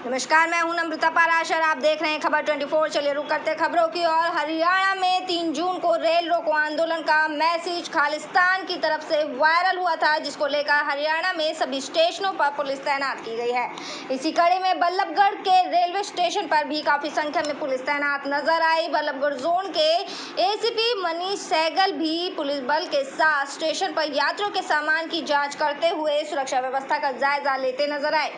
नमस्कार, मैं हूं नम्रता पाराशर। आप देख रहे हैं खबर 24। चलिए रुक करते खबरों की ओर। हरियाणा में 3 जून को रेल रोको आंदोलन का मैसेज खालिस्तान की तरफ से वायरल हुआ था, जिसको लेकर हरियाणा में सभी स्टेशनों पर पुलिस तैनात की गई है। इसी कड़ी में बल्लभगढ़ के रेलवे स्टेशन पर भी काफी संख्या में पुलिस तैनात नजर आई। बल्लभगढ़ जोन के एसीपी मनीष सहगल भी पुलिस बल के साथ स्टेशन पर यात्रियों के सामान की जाँच करते हुए सुरक्षा व्यवस्था का जायजा लेते नजर आए।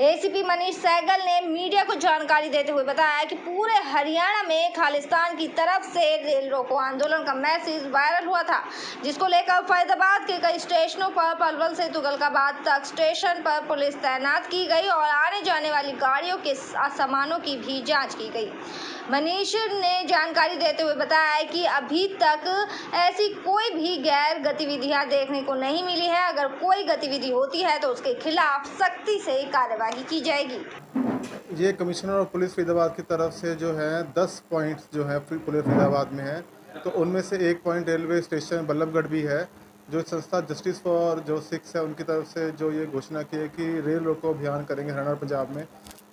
एसीपी मनीष सहगल ने मीडिया को जानकारी देते हुए बताया कि पूरे हरियाणा में खालिस्तान की तरफ से रेल रोको आंदोलन का मैसेज वायरल हुआ था, जिसको लेकर फरीदाबाद के कई स्टेशनों पर पलवल से तुगलकाबाद तक स्टेशन पर पुलिस तैनात की गई और आने जाने वाली गाड़ियों के सामानों की भी जांच की गई। मनीष ने जानकारी देते हुए बताया कि अभी तक ऐसी कोई भी गैर गतिविधियां देखने को नहीं मिली है। अगर कोई गतिविधि होती है तो उसके खिलाफ सख्ती से कार्यवाही की जाएगी। ये कमिश्नर और पुलिस फरीदाबाद की तरफ से जो है 10 पॉइंट्स जो है पुलिस फरीदाबाद में है, तो उनमें से एक पॉइंट रेलवे स्टेशन बल्लभगढ़ भी है। जो संस्था जस्टिस फॉर जो सिक्स है, उनकी तरफ से जो ये घोषणा की है कि रेल रोको अभियान करेंगे हरियाणा और पंजाब में,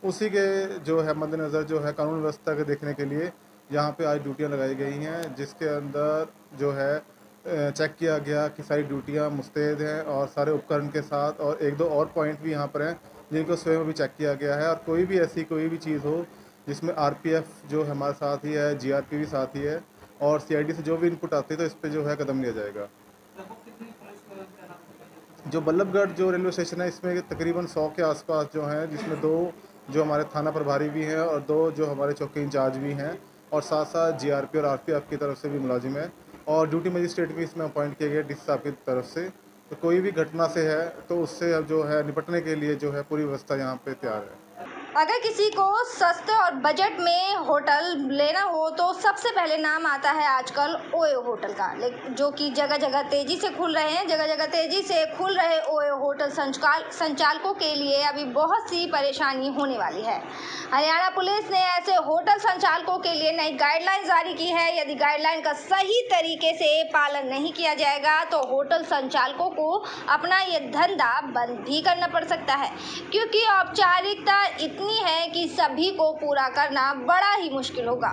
उसी के जो है मद्देनज़र जो है कानून व्यवस्था के देखने के लिए यहाँ पे आज ड्यूटियाँ लगाई गई हैं, जिसके अंदर जो है चेक किया गया कि सारी ड्यूटियाँ मुस्तैद हैं और सारे उपकरण के साथ, और 1-2 और पॉइंट भी यहाँ पर हैं जिनको स्वयं भी चेक किया गया है। और कोई भी ऐसी कोई भी चीज़ हो जिसमें आरपीएफ जो हमारे साथ ही है, जीआरपी भी साथ ही है, और सीआईडी से जो भी इनपुट आती है तो इस पर जो है कदम लिया जाएगा। जो बल्लभगढ़ जो रेलवे स्टेशन है, इसमें तकरीबन 100 के आसपास जो हैं, जिसमें 2 जो हमारे थाना प्रभारी भी हैं और 2 जो हमारे चौकी इंचार्ज भी हैं, और साथ साथ जीआरपी और आरपीएफ की तरफ से भी मुलाजिम है, और ड्यूटी मजिस्ट्रेट भी इसमें अपॉइंट किए गए डीसी साहब की तरफ से। तो कोई भी घटना से है तो उससे अब जो है निपटने के लिए जो है पूरी व्यवस्था यहाँ पे तैयार है। अगर किसी को सस्ते और बजट में होटल लेना हो तो सबसे पहले नाम आता है आजकल ओयो होटल का, जो कि जगह जगह तेजी से खुल रहे हैं। जगह जगह तेजी से खुल रहे ओयो होटल संचालकों के लिए अभी बहुत सी परेशानी होने वाली है। हरियाणा पुलिस ने ऐसे होटल संचालकों के लिए नई गाइडलाइन जारी की है। यदि गाइडलाइन का सही तरीके से पालन नहीं किया जाएगा तो होटल संचालकों को अपना ये धंधा बंद भी करना पड़ सकता है, क्योंकि औपचारिकता इतनी है कि सभी को पूरा करना बड़ा ही मुश्किल होगा।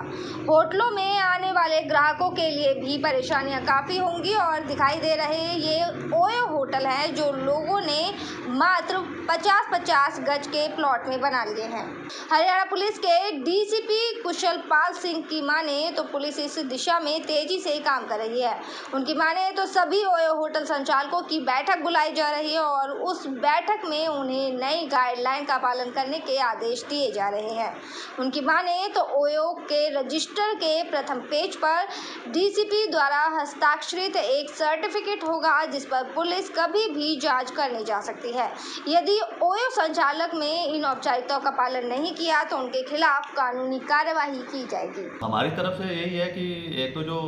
होटलों में आने वाले ग्राहकों के लिए भी परेशानियां काफ़ी होंगी और दिखाई दे रहे ये ओयो होटल है जो लोगों ने मात्र 50-50 गज के प्लॉट में बना लिए हैं। हरियाणा पुलिस के डीसीपी कुशल पाल सिंह की माने तो पुलिस इस दिशा में तेजी से काम कर रही है। उनकी माने तो सभी ओयो होटल संचालकों की बैठक बुलाई जा रही है और उस बैठक में उन्हें नई गाइडलाइन का पालन करने के आदेश दिए जा रहे हैं। उनकी माने तो ओयो के रजिस्टर के प्रथम पेज पर डीसीपी द्वारा हस्ताक्षरित एक सर्टिफिकेट होगा, जिस पर पुलिस कभी भी जांच करने जा सकती है। यदि ओयो संचालक में इन औपचारिकताओं का पालन नहीं किया तो उनके खिलाफ कानूनी कार्यवाही की जाएगी। हमारी तरफ से यही है कि एक तो जो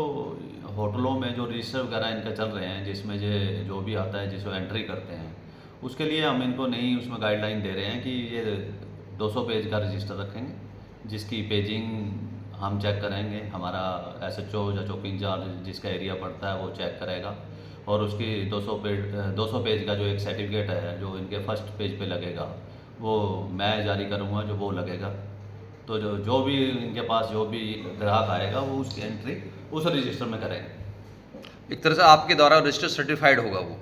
होटलों में जो रजिस्टर वगैरह इनके चल रहे हैं, जिसमें जो भी आता है जिसको एंट्री करते हैं, उसके लिए हम इनको नई उसमें गाइडलाइन दे रहे हैं कि ये 200 पेज का रजिस्टर रखेंगे, जिसकी पेजिंग हम चेक करेंगे। हमारा एसएचओ या चौकी इंचार्ज जिसका एरिया पड़ता है वो चेक करेगा, और उसकी 200 पेज का जो एक सर्टिफिकेट है जो इनके फर्स्ट पेज पे लगेगा वो मैं जारी करूँगा, जो वो लगेगा। तो जो भी इनके पास जो भी ग्राहक आएगा वो उसकी एंट्री उस रजिस्टर में करेंगे। एक तरह से आपके द्वारा रजिस्टर सर्टिफाइड होगा वो?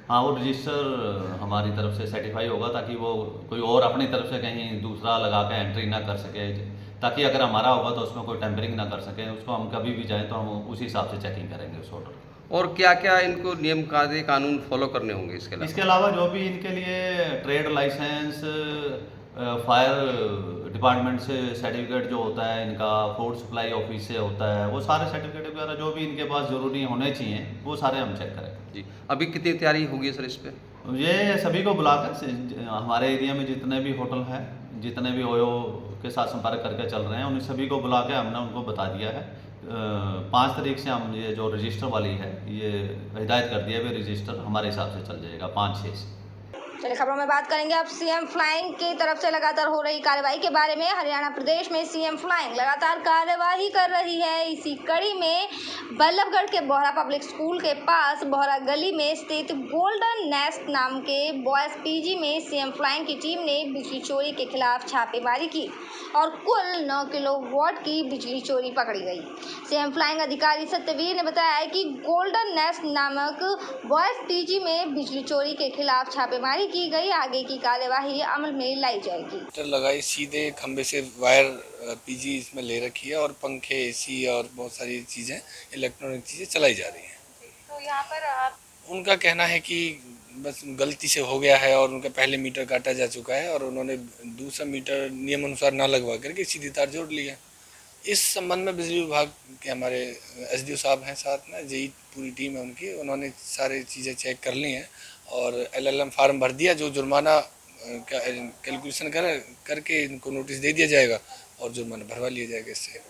हाँ, वो रजिस्टर हमारी तरफ से सर्टिफाई होगा, ताकि वो कोई और अपनी तरफ से कहीं दूसरा लगा के एंट्री ना कर सके, ताकि अगर हमारा होगा तो उसमें कोई टेम्परिंग ना कर सके। उसको हम कभी भी जाएँ तो हम उसी हिसाब से चेकिंग करेंगे उस होटल। और क्या क्या इनको नियम कानून फॉलो करने होंगे इसके अलावा जो भी इनके लिए ट्रेड लाइसेंस, फायर डिपार्टमेंट से सर्टिफिकेट जो होता है इनका, फूड सप्लाई ऑफिस से होता है, वो सारे सर्टिफिकेट वगैरह जो भी इनके पास ज़रूरी होने चाहिए वो सारे हम चेक करेंगे। जी, अभी कितनी तैयारी होगी सर इस पर? ये सभी को बुलाकर हमारे एरिया में जितने भी होटल हैं, जितने भी ओयो के साथ संपर्क करके चल रहे हैं, उन सभी को बुला के हमने उनको बता दिया है। 5 तारीख से हम ये जो रजिस्टर वाली है ये हिदायत कर दिया है, रजिस्टर हमारे हिसाब से चल जाएगा 5-6 से। चलिए खबरों में बात करेंगे अब सीएम फ्लाइंग की तरफ से लगातार हो रही कार्रवाई के बारे में। हरियाणा प्रदेश में सीएम फ्लाइंग लगातार कार्रवाई कर रही है। इसी कड़ी में बल्लभगढ़ के बोहरा पब्लिक स्कूल के पास बोहरा गली में स्थित गोल्डन नेस्ट नाम के बॉयज पीजी में सीएम फ्लाइंग की टीम ने बिजली चोरी के खिलाफ छापेमारी की और कुल 9 किलोवाट की बिजली चोरी पकड़ी गई। सीएम फ्लाइंग अधिकारी सत्यवीर ने बताया कि गोल्डन नेस्ट नामक बॉयज पीजी में बिजली चोरी के खिलाफ छापेमारी की गई। आगे की कार्यवाही अमल में लाई जाएगी। मीटर लगाई सीधे खंबे से वायर पीजी इसमें ले रखी है और पंखे एसी और बहुत सारी चीज़ें इलेक्ट्रॉनिक चीज़ें चलाई जा रही हैं। तो यहाँ पर आप उनका कहना है कि बस गलती से हो गया है और उनका पहले मीटर काटा जा चुका है और उन्होंने दूसरा मीटर नियम अनुसार ना लगवा करके सीधी तार जोड़ लिया। इस संबंध में बिजली विभाग के हमारे एसडीओ साहब हैं साथ में, जेई पूरी टीम है उनकी, उन्होंने सारी चीज़ें चेक कर ली हैं और एलएलएम फार्म भर दिया। जो जुर्माना कैलकुलेशन करके इनको नोटिस दे दिया जाएगा और जुर्माना भरवा लिया जाएगा। इससे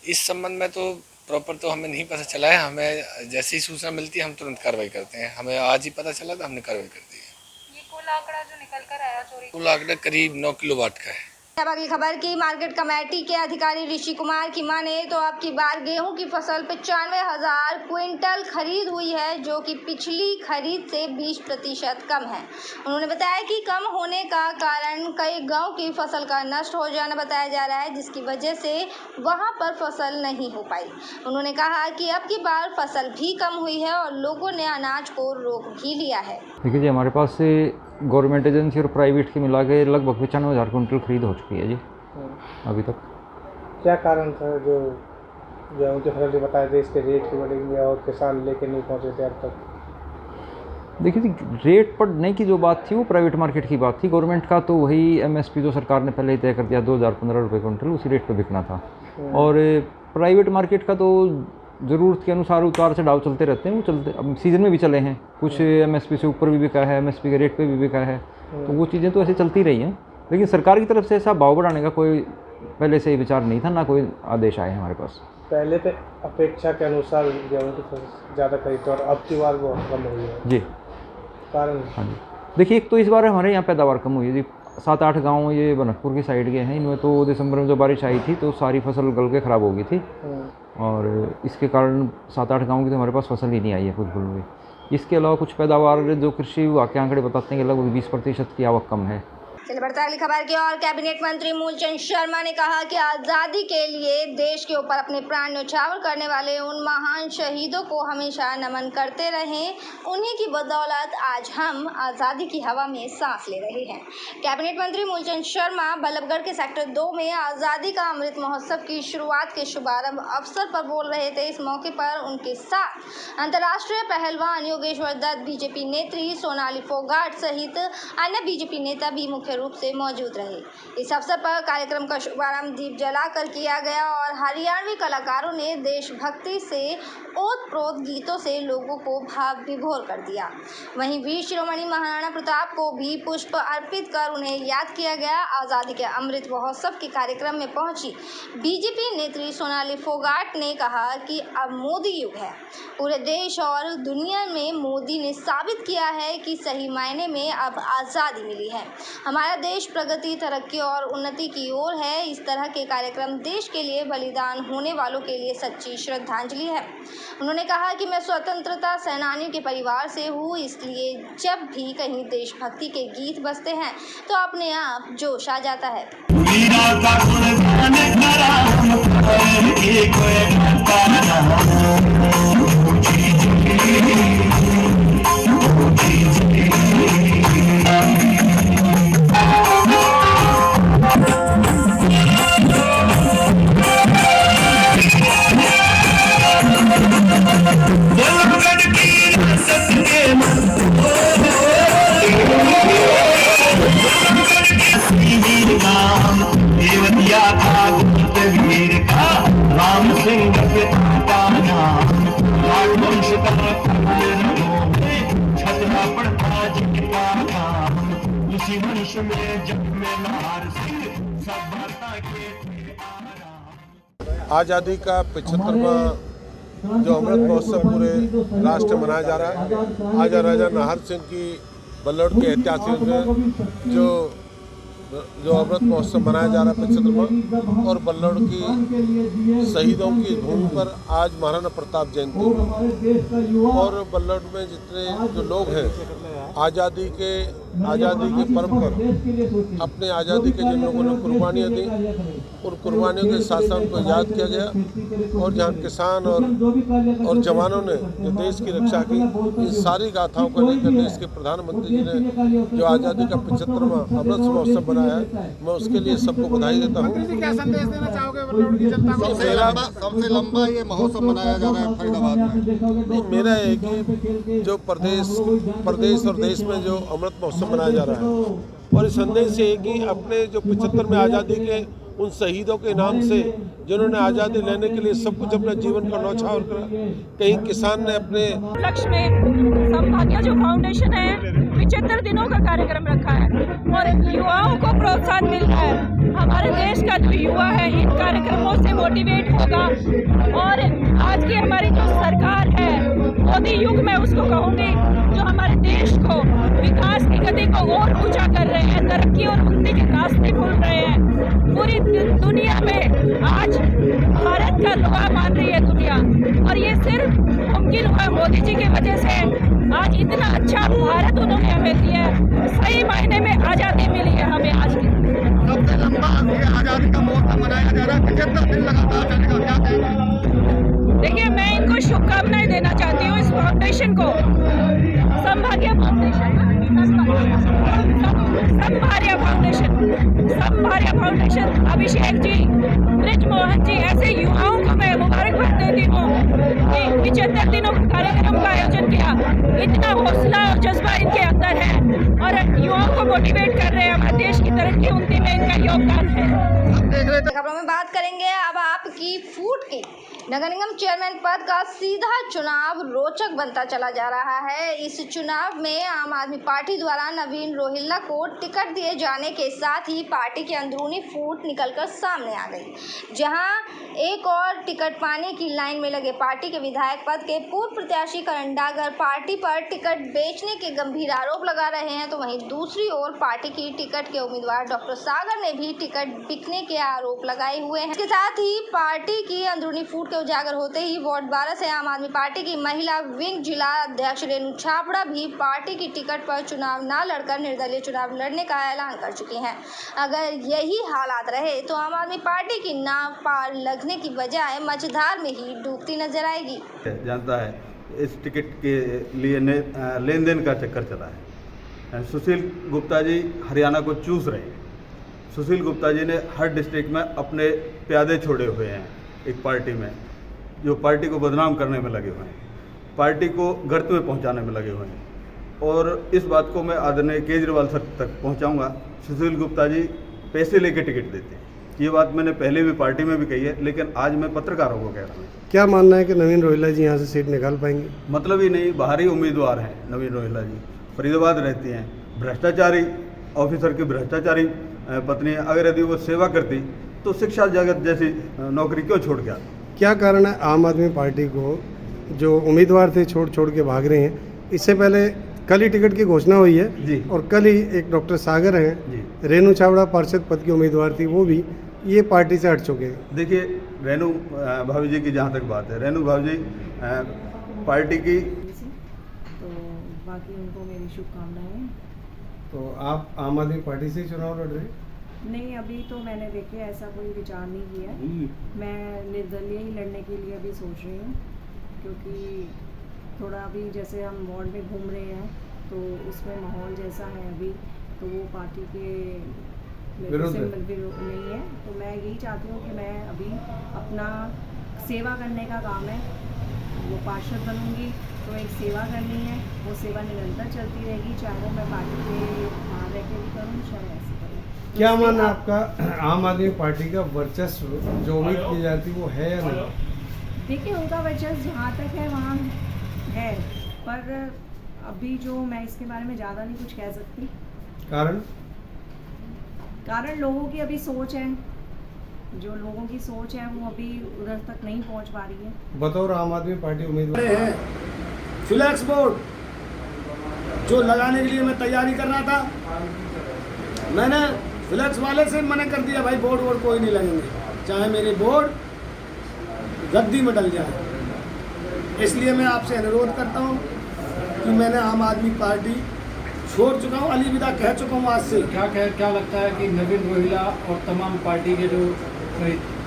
इस संबंध में तो प्रॉपर तो हमें नहीं पता चला है। हमें जैसे ही सूचना मिलती है हम तुरंत कार्रवाई करते हैं। हमें आज ही पता चला तो हमने कार्रवाई कर दी है। ये कुल आंकड़ा जो निकल कर आया चोरी कुल आंकड़ा करीब 9 किलोवाट का है। अब अगली खबर की मार्केट कमेटी के अधिकारी ऋषि कुमार की माने तो अब की बार गेहूं की फसल 95,000 क्विंटल खरीद हुई है, जो कि पिछली खरीद से 20% कम है। उन्होंने बताया कि कम होने का कारण कई गांव की फसल का नष्ट हो जाना बताया जा रहा है, जिसकी वजह से वहां पर फसल नहीं हो पाई। उन्होंने कहा कि अब की बार फसल भी कम हुई है और लोगों ने अनाज को रोक भी लिया है। देखिए जी, हमारे पास से गवर्नमेंट एजेंसी और प्राइवेट की मिला के लगभग 95,000 कुंटल खरीद हो चुकी है जी अभी तक। क्या कारण था जो उनके फसल जो बताए थे इसके रेट की बढ़ेंगे और किसान लेके नहीं पहुंचे थे अब तक? देखिए जी, रेट बढ़ने की जो बात थी वो प्राइवेट मार्केट की बात थी। गवर्नमेंट का तो वही एमएसपी जो सरकार ने पहले ही तय कर दिया 2015 रुपये कुंटल, उसी रेट पर बिकना था। और प्राइवेट मार्केट का तो ज़रूरत के अनुसार उतार चढ़ाव चलते रहते हैं। वो चलते अब सीज़न में भी चले हैं, कुछ एमएसपी से ऊपर भी बिका है, एमएसपी के रेट पे भी बिका है, तो वो चीज़ें तो ऐसे चलती रही हैं। लेकिन सरकार की तरफ से ऐसा भाव बढ़ाने का कोई पहले से ही विचार नहीं था, ना कोई आदेश आए हमारे पास। पहले तो अपेक्षा के अनुसार गेहूँ की फसल ज़्यादा खरीद और अब की बार बहुत कम हुई है जी। कारण? हाँ जी, देखिए एक तो इस बार हमारे यहाँ पैदावार कम हुई है जी। 7-8 गांव ये बनकपुर की साइड के हैं, इनमें तो दिसंबर में जो बारिश आई थी तो सारी फसल गल के ख़राब हो गई थी और इसके कारण 7-8 गाँव की तो हमारे पास फसल ही नहीं आई है बिल्कुल भी। इसके अलावा कुछ पैदावार जो कृषि विभाग के आंकड़े बताते हैं कि लगभग 20% की आवक कम है। चलिए बढ़ते अगली खबर की और। कैबिनेट मंत्री मूलचंद शर्मा ने कहा कि आज़ादी के लिए देश के ऊपर अपने प्राण न्यौछावर करने वाले उन महान शहीदों को हमेशा नमन करते रहें। उन्हीं की बदौलत आज हम आज़ादी की हवा में सांस ले रहे हैं। कैबिनेट मंत्री मूलचंद शर्मा बल्लभगढ़ के सेक्टर 2 में आज़ादी का अमृत महोत्सव की शुरुआत के शुभारंभ अवसर पर बोल रहे थे। इस मौके पर उनके साथ अंतर्राष्ट्रीय पहलवान योगेश्वर दत्त, बीजेपी नेत्री सोनाली फोगाट सहित अन्य बीजेपी नेता भी मुख्य रूप से मौजूद रहे। इस अवसर पर कार्यक्रम का शुभारंभ दीप जलाकर किया गया और हरियाणवी कलाकारों ने देशभक्ति से ओत-प्रोत गीतों से लोगों को भाव विभोर कर दिया। वहीं वीर शिरोमणि महाराणा प्रताप को भी पुष्प अर्पित कर उन्हें याद किया गया। आज़ादी के अमृत महोत्सव के कार्यक्रम में पहुंची बीजेपी नेत्री सोनाली फोगाट ने कहा कि अब मोदी युग है। पूरे देश और दुनिया में मोदी ने साबित किया है कि सही मायने में अब आज़ादी मिली है। हमारा देश प्रगति, तरक्की और उन्नति की ओर है। इस तरह के कार्यक्रम देश के लिए बलिदान होने वालों के लिए सच्ची श्रद्धांजलि है। उन्होंने कहा कि मैं स्वतंत्रता सेनानियों के परिवार से हूँ, इसलिए जब भी कहीं देशभक्ति के गीत बजते हैं तो अपने आप जोश आ जाता है। आज़ादी का 75वां जो अमृत महोत्सव पूरे राष्ट्र में मनाया जा रहा है। आज राजा नाहर सिंह की बल्लौर के ऐतिहासिक में जो अमृत महोत्सव मनाया जा रहा है 75वां, और बल्लौर की शहीदों की भूमि पर आज महाराणा प्रताप जयंती, और बल्लौर में जितने जो लोग हैं आज़ादी के पर्व पर अपने आज़ादी के जिन लोगों ने कुर्बानियाँ दी, उन कुर्बानियों के साथ साथ उनको याद किया गया। और जहाँ किसान और जवानों ने जो देश की रक्षा की, इन सारी गाथाओं को लेकर देश के प्रधानमंत्री जी ने जो आज़ादी का 75वां अमृत महोत्सव बनाया है, मैं उसके लिए सबको बधाई देता हूँ। क्या संदेश देना चाहोगे बल्लौर की जनता को? सबसे लंबा ये महोत्सव मनाया जा रहा है फरीदाबाद में। नहीं, मेरा है कि जो प्रदेश और देश में जो अमृत महोत्सव मनाया जा रहा है, और इस संदेश ये है कि अपने जो 75 में आज़ादी के उन शहीदों के नाम से जिन्होंने आज़ादी लेने के लिए सब कुछ अपने जीवन का न्यौछावर करा, कहीं किसान ने अपने लक्ष्य में संभाग्य जो फाउंडेशन है 75 दिनों का कार्यक्रम रखा है और युवाओं को प्रोत्साहन मिल रहा है। हमारे देश का जो युवा है इन कार्यक्रमों से मोटिवेट होगा, और आज की हमारी जो सरकार है मोदी युग में उसको कहूँगी, जो हमारे देश को विकास की गति को और ऊंचा कर रहे हैं, तरक्की और उन्नति के रास्ते खोल रहे हैं। पूरी दुनिया में आज भारत का लोहा मान रही है दुनिया, और ये सिर्फ मुमकिन हुआ मोदी जी की वजह से। आज इतना अच्छा भारत उन्होंने हमें दिया है, सही मायने में आज़ादी मिली है हमें आज की। सबसे लंबा ये आज़ादी का महोत्सव मनाया जा रहा है, 75 दिन लगातार चलेगा, क्या कहेंगे? देखिए, मैं इनको शुभकामनाएं देना चाहती हूँ, इस फाउंडेशन को, संभाग्य फाउंडेशन, अभिषेक जी, ब्रिज मोहन जी, ऐसे युवाओं को मैं मुबारकबाद देती हूँ कि 75 दिनों का कार्यक्रम का आयोजन किया। इतना हौसला और जज्बा इनके अंदर है और युवाओं को मोटिवेट कर रहे हैं। हमारे देश की तरक्की उन्नति में इनका योगदान है। खबरों में बात करेंगे अब आपकी फूड की। नगर निगम चेयरमैन पद का सीधा चुनाव रोचक बनता चला जा रहा है। इस चुनाव में आम आदमी पार्टी द्वारा नवीन रोहिल्ला को टिकट दिए जाने के साथ ही पार्टी की अंदरूनी फूट निकलकर सामने आ गई, जहां एक और टिकट पाने की लाइन में लगे पार्टी के विधायक पद के पूर्व प्रत्याशी करण डागर पार्टी पर टिकट बेचने के गंभीर आरोप लगा रहे हैं, तो वहीं दूसरी ओर पार्टी की टिकट के उम्मीदवार डॉक्टर सागर ने भी टिकट बिकने के आरोप लगाए हुए हैं। इसके साथ ही पार्टी की अंदरूनी फूट उजागर होते ही वार्ड 12 से आम आदमी पार्टी की महिला विंग जिला अध्यक्ष रेणु छाबड़ा भी पार्टी की टिकट पर चुनाव न लड़कर निर्दलीय चुनाव लड़ने का ऐलान कर चुकी हैं। अगर यही हालात रहे तो आम आदमी पार्टी की नाव पार लगने की बजाय मझधार में ही डूबती नजर आएगी। जानता है इस टिकट के लिए लेन देन का चक्कर चला है। सुशील गुप्ता जी हरियाणा को चूस रहे हैं। सुशील गुप्ता जी ने हर डिस्ट्रिक्ट में अपने प्यादे छोड़े हुए हैं एक पार्टी में, जो पार्टी को बदनाम करने में लगे हुए हैं, पार्टी को गर्त में पहुंचाने में लगे हुए हैं। और इस बात को मैं आदरणीय केजरीवाल सर तक पहुंचाऊंगा। सुशील गुप्ता जी पैसे लेके टिकट देते हैं, ये बात मैंने पहले भी पार्टी में भी कही है, लेकिन आज मैं पत्रकारों को कह रहा हूँ। क्या मानना है कि नवीन रोहिल्ला जी यहाँ से सीट निकाल पाएंगे? मतलब ही नहीं, बाहरी उम्मीदवार हैं नवीन रोहिल्ला जी, फरीदाबाद रहती हैं, भ्रष्टाचारी ऑफिसर की भ्रष्टाचारी पत्नी, अगर यदि वो सेवा करती तो शिक्षा जगत जैसी नौकरी क्यों छोड़ के आती? क्या कारण है आम आदमी पार्टी को जो उम्मीदवार थे छोड़ के भाग रहे हैं? इससे पहले कल ही टिकट की घोषणा हुई है जी, और कल ही एक डॉक्टर सागर हैं जी, रेणु छाबड़ा पार्षद पद की उम्मीदवार थी, वो भी ये पार्टी से हट चुके हैं। देखिए, रेणु भाभी जी की जहाँ तक बात है, रेणु भाभी जी पार्टी की, तो बाकी उनको मेरी शुभकामनाएं। तो आप आम आदमी पार्टी से ही चुनाव लड़ रहे हैं? नहीं, अभी तो मैंने देखिए ऐसा कोई विचार नहीं किया। मैं निर्दलीय ही लड़ने के लिए अभी सोच रही हूँ, क्योंकि थोड़ा अभी जैसे हम वार्ड में घूम रहे हैं तो उसमें माहौल जैसा है अभी, तो वो पार्टी के विरोध नहीं है। तो मैं यही चाहती हूँ कि मैं अभी अपना सेवा करने का काम है, वो पार्षद बनूँगी तो एक सेवा करनी है, वो सेवा निरंतर चलती रहेगी, चाहे वो मैं पार्टी के बाहर रह के भी करूँ, चाहे ऐसे करूँ। क्या मानना आपका आम आदमी पार्टी का वर्चस्व जो उम्मीद की जाती वो है या नहीं? देखिए, उनका वर्चस्व जहाँ तक है वहाँ है, पर अभी जो मैं इसके बारे में ज़्यादा नहीं कुछ कह सकती। कारण लोगों की अभी सोच है, जो लोगों की सोच है वो अभी उधर तक नहीं पहुँच पा रही है। बतौर आम आदमी पार्टी उम्मीदवार फ्लैक्स बोर्ड जो लगाने के लिए मैं तैयारी कर रहा था, मैंने फ्लैक्स वाले से मना कर दिया, भाई बोर्ड वोर्ड कोई नहीं लगेंगे, चाहे मेरे बोर्ड गद्दी में डल जाए। इसलिए मैं आपसे अनुरोध करता हूँ कि मैंने आम आदमी पार्टी छोड़ चुका हूँ, अलविदा कह चुका हूँ आज से। क्या लगता है कि नवीन रोहिला और तमाम पार्टी के जो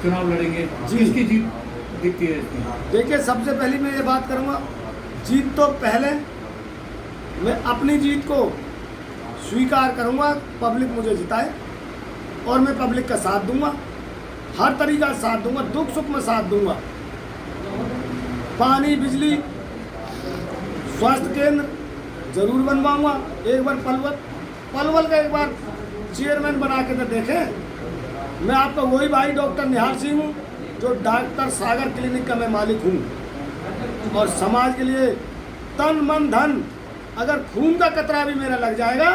चुनाव लड़ेंगे, किसकी जीत दिखती है? देखिए, सबसे पहले मैं ये बात करूँगा, जीत तो पहले मैं अपनी जीत को स्वीकार करूँगा, पब्लिक मुझे जिताए और मैं पब्लिक का साथ दूंगा, हर तरीका का साथ दूंगा, दुख सुख में साथ दूंगा। पानी, बिजली, स्वास्थ्य केंद्र जरूर बनवाऊंगा। एक बार पलवल का एक बार चेयरमैन बना के तो देखें। मैं आपका वही भाई डॉक्टर निहाल सिंह हूँ, जो डॉक्टर सागर क्लिनिक का मैं मालिक हूँ, और समाज के लिए तन मन धन, अगर खून का कतरा भी मेरा लग जाएगा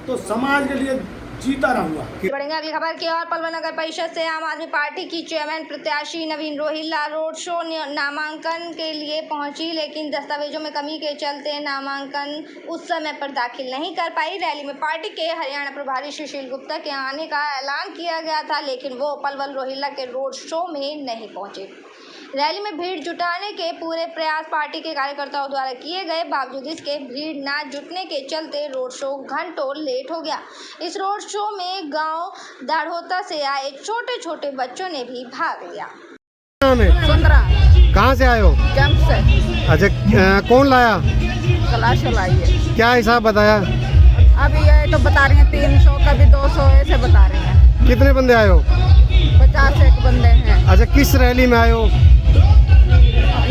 तो समाज के लिए जीता रहूंगा। बढ़ेंगे अगली खबर की ओर। पलवल नगर परिषद से आम आदमी पार्टी की चेयरमैन प्रत्याशी नवीन रोहिला रोड शो नामांकन के लिए पहुंची, लेकिन दस्तावेजों में कमी के चलते नामांकन उस समय पर दाखिल नहीं कर पाई। रैली में पार्टी के हरियाणा प्रभारी सुशील गुप्ता के आने का ऐलान किया गया था, लेकिन वो पलवल रोहिला के रोड शो में नहीं पहुंचे। रैली में भीड़ जुटाने के पूरे प्रयास पार्टी के कार्यकर्ताओं द्वारा किए गए, बावजूद इसके भीड़ न जुटने के चलते रोड शो घंटों लेट हो गया। इस रोड शो में गांव दाढ़ोता से आए छोटे छोटे बच्चों ने भी भाग लिया। कहाँ से आए हो? कैंप से। अच्छा, कौन लाया? क्लास लाई है। क्या हिसाब बताया? अभी ये तो बता रही हैं 300, कभी 200 ऐसे बता रहे हैं। कितने बंदे आए हो? 50 बंदे हैं। अच्छा, किस रैली में आए हो?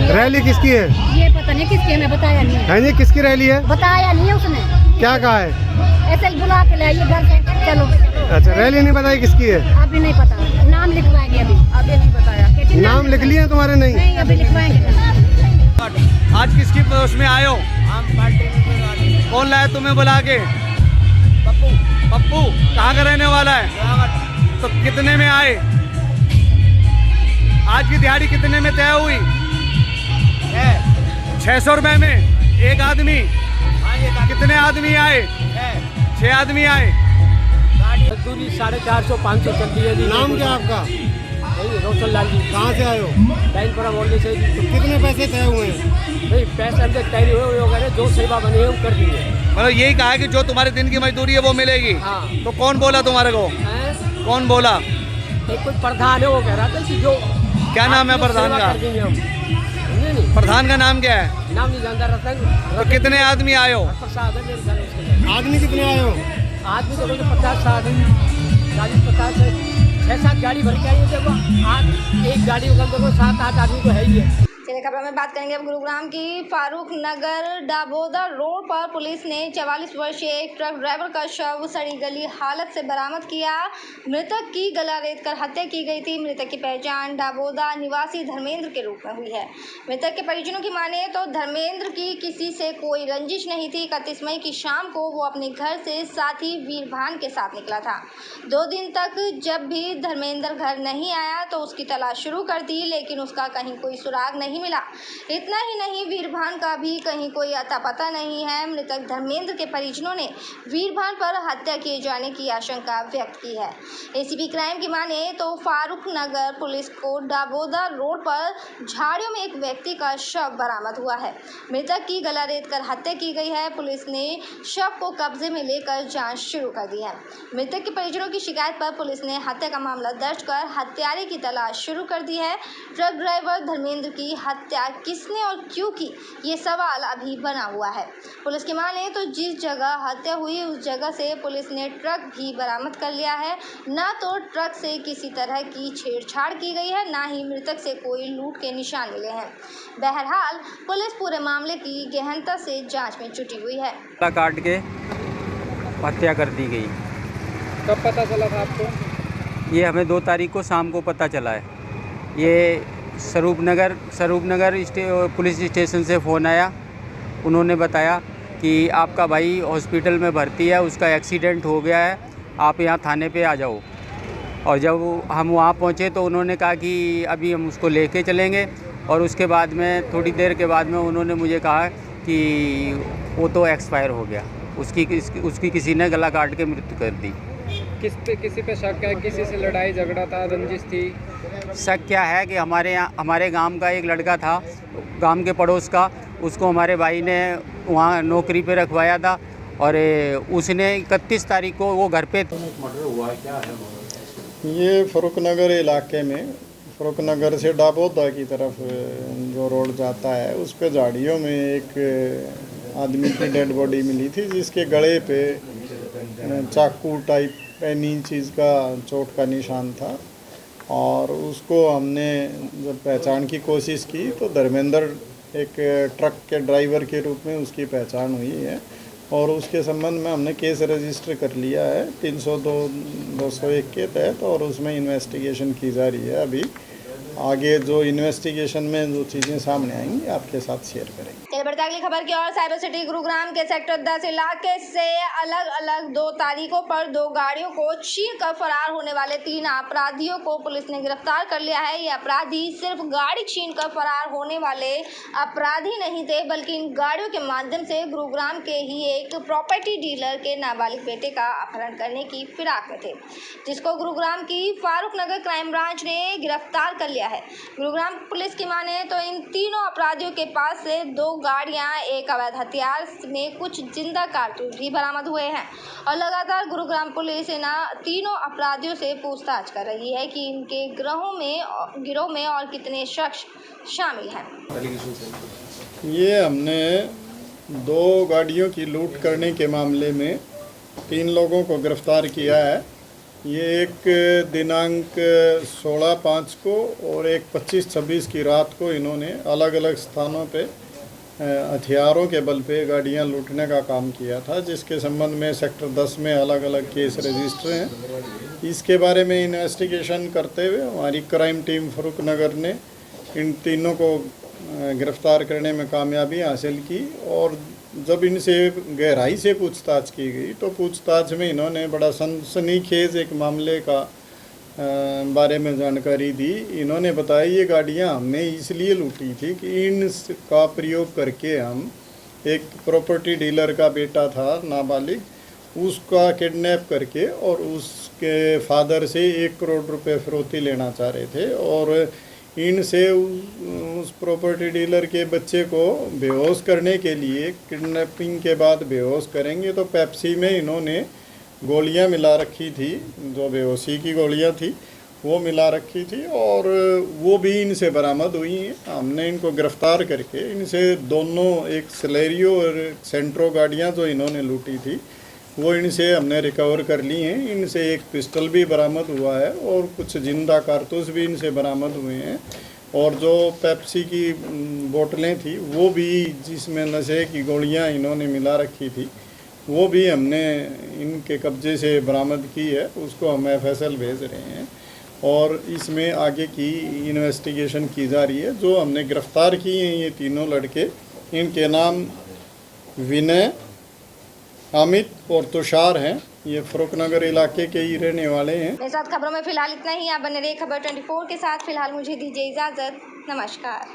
रैली किसकी है? ये पता नहीं किसकी है, मैं बताया नहीं है। जी, किसकी रैली है? बताया नहीं है उसने। क्या कहा है? ऐसे ही बुला के लाइए घर से, चलो। अच्छा, रैली नहीं बताई किसकी है? अभी नहीं पता, नाम लिखवाएंगे। अभी नहीं बताया। नाम लिख लिए तुम्हारे? नहीं, अभी लिखवाएंगे। आज किसकी पड़ोस में आए हो? आम पार्टी। कौन लाया तुम्हें बुला के? पप्पू। कहाँ का रहने वाला है? तो कितने में आए? आज की दिहाड़ी कितने में तय हुई? 600 रुपए में एक आदमी। कितने आदमी आए? 6 आदमी आए। मजदूरी 450-500 चलती है जी। नाम क्या आपका? रोशन लाल जी। कहाँ से आए हो? बैंकपुरा मोहल्ले से जी। तो कितने पैसे तय हुए हैं? भाई पैसे हमसे तय हुए वगैरह, जो सेवा बनी है वो कर देंगे। मतलब यही कहा है कि जो तुम्हारे दिन की मजदूरी है वो मिलेगी। हाँ। तो कौन बोला तुम्हारे को? कौन बोला? एक कोई प्रधान है, वो कह रहा था कि जो। क्या नाम है प्रधान का? प्रधान का नाम क्या है? नाम नहीं जानता। रतन। तो कितने आदमी आए हो? आदमी कितने आए हो? आदमी तो 50-60, 40-50 है। 6-7 गाड़ी भर के आई है। देखो आज एक गाड़ी में देखो 7-8 आदमी तो है ही है। चलिए खबर में बात करेंगे अब गुरुग्राम की। फारूक नगर डाबोदा रोड पर पुलिस ने 44 वर्षीय एक ट्रक ड्राइवर का शव सड़ी गली हालत से बरामद किया। मृतक की गला रेत कर हत्या की गई थी। मृतक की पहचान डाबोदा निवासी धर्मेंद्र के रूप में हुई है। मृतक के परिजनों की माने तो धर्मेंद्र की किसी से कोई रंजिश नहीं थी। 31 मई की शाम को वो अपने घर से साथी वीरभान के साथ निकला था। 2 दिन तक जब भी धर्मेंद्र घर नहीं आया तो उसकी तलाश शुरू कर दी, लेकिन उसका कहीं कोई सुराग नहीं मिला। इतना ही नहीं, वीरभान का भी कहीं कोई अता पता नहीं है। मृतक धर्मेंद्र के परिजनों ने वीरभान पर हत्या किए जाने की आशंका व्यक्त की है। एसीपी क्राइम की माने तो फारूक नगर पुलिस को डाबोदा रोड पर झाड़ियों में एक व्यक्ति का शव बरामद हुआ है। मृतक की गला रेत कर हत्या की गई है। पुलिस ने शव को कब्जे में लेकर जांच शुरू कर दी है। मृतक के परिजनों की शिकायत पर पुलिस ने हत्या का मामला दर्ज कर हत्यारे की तलाश शुरू कर दी है। ट्रक ड्राइवर धर्मेंद्र की हत्या किसने और क्यों की, ये सवाल अभी बना हुआ है। पुलिस की माने तो जिस जगह हत्या हुई उस जगह से पुलिस ने ट्रक भी बरामद कर लिया है। ना तो ट्रक से किसी तरह की छेड़छाड़ की गई है, ना ही मृतक से कोई लूट के निशान मिले हैं। बहरहाल पुलिस पूरे मामले की गहनता से जांच में जुटी हुई है। काट के हत्या कर दी गई। कब पता चला था आपको? ये हमें 2 तारीख को शाम को पता चला है। ये स्वरूप नगर पुलिस स्टेशन से फ़ोन आया। उन्होंने बताया कि आपका भाई हॉस्पिटल में भर्ती है, उसका एक्सीडेंट हो गया है, आप यहाँ थाने पे आ जाओ। और जब हम वहाँ पहुँचे तो उन्होंने कहा कि अभी हम उसको लेके चलेंगे। और उसके बाद में थोड़ी देर के बाद में उन्होंने मुझे कहा कि वो तो एक्सपायर हो गया, उसकी किसी ने गला काट के मृत्यु कर दी। किसी पे शक है, किसी से लड़ाई झगड़ा था, रंजिश थी? शक क्या है कि हमारे गांव का एक लड़का था, गांव के पड़ोस का, उसको हमारे भाई ने वहाँ नौकरी पे रखवाया था और उसने 31 तारीख को वो घर पे मर्डर हुआ है, क्या है? ये फरुखनगर इलाके में, फरुखनगर से डाबोदा की तरफ जो रोड जाता है उस पे झाड़ियों में एक आदमी की डेड बॉडी मिली थी, जिसके गले पे चाकू टाइप पैनी चीज़ का चोट का निशान था। और उसको हमने जब पहचान की कोशिश की तो धर्मेंद्र एक ट्रक के ड्राइवर के रूप में उसकी पहचान हुई है और उसके संबंध में हमने केस रजिस्टर कर लिया है 302/201 के तहत और उसमें इन्वेस्टिगेशन की जा रही है। अभी आगे जो इन्वेस्टिगेशन में जो चीज़ें सामने आएंगी आपके साथ शेयर करेंगे। बढ़ते अगली खबर की ओर। साइबर सिटी गुरुग्राम के सेक्टर 10 इलाके से अलग अलग 2 तारीखों पर 2 गाड़ियों को छीन कर फरार होने वाले 3 अपराधियों को पुलिस ने गिरफ्तार कर लिया है। ये अपराधी सिर्फ गाड़ी छीन कर फरार होने वाले अपराधी नहीं थे, बल्कि इन गाड़ियों के माध्यम से गुरुग्राम के ही एक प्रॉपर्टी डीलर के नाबालिग बेटे का अपहरण करने की फिराक में थे, जिसको गुरुग्राम की फारूक नगर क्राइम ब्रांच ने गिरफ्तार कर लिया है। गुरुग्राम पुलिस की माने तो इन तीनों अपराधियों के पास से 2 गाड़ियां, एक अवैध हथियार में कुछ जिंदा कारतूस भी बरामद हुए हैं और लगातार गुरुग्राम पुलिस इन तीनों अपराधियों से पूछताछ कर रही है कि इनके गिरोह में और कितने शख्स शामिल हैं। ये हमने 2 गाड़ियों की लूट करने के मामले में 3 लोगों को गिरफ्तार किया है। ये एक दिनांक 16/5 को और एक 25-26 की रात को इन्होंने अलग अलग स्थानों पे हथियारों के बल पे गाड़ियां लूटने का काम किया था, जिसके संबंध में सेक्टर 10 में अलग अलग केस रजिस्टर हैं। इसके बारे में इन्वेस्टिगेशन करते हुए हमारी क्राइम टीम फरुखनगर ने इन तीनों को गिरफ्तार करने में कामयाबी हासिल की और जब इनसे गहराई से पूछताछ की गई तो पूछताछ में इन्होंने बड़ा सनसनीखेज एक मामले का बारे में जानकारी दी। इन्होंने बताया ये गाड़ियां हमने इसलिए लूटी थी कि इनका प्रयोग करके हम एक प्रॉपर्टी डीलर का बेटा था नाबालिग, उसका किडनैप करके और उसके फादर से 1 करोड़ रुपए फिरौती लेना चाह रहे थे और इनसे उस प्रॉपर्टी डीलर के बच्चे को बेहोश करने के लिए किडनैपिंग के बाद बेहोश करेंगे तो पेप्सी में इन्होंने गोलियां मिला रखी थी, जो बेहोशी की गोलियां थी वो मिला रखी थी और वो भी इनसे बरामद हुई हैं। हमने इनको गिरफ्तार करके इनसे दोनों, एक सेलेरियो और सेंट्रो गाड़ियां जो इन्होंने लूटी थी वो इनसे हमने रिकवर कर ली हैं। इनसे एक पिस्टल भी बरामद हुआ है और कुछ जिंदा कारतूस भी इनसे बरामद हुए हैं और जो पेप्सी की बोतलें थी वो भी, जिसमें नशे की गोलियां इन्होंने मिला रखी थी, वो भी हमने इनके कब्जे से बरामद की है। उसको हम FSL भेज रहे हैं और इसमें आगे की इन्वेस्टिगेशन की जा रही है। जो हमने गिरफ्तार किए हैं ये तीनों लड़के, इनके नाम विनय, अमित और तुषार हैं। ये फरुखनगर इलाके के ही रहने वाले हैं। मेरे साथ खबरों में फिलहाल इतना ही। आप बने रहिए खबर 24 के साथ। फिलहाल मुझे दीजिए इजाज़त। नमस्कार।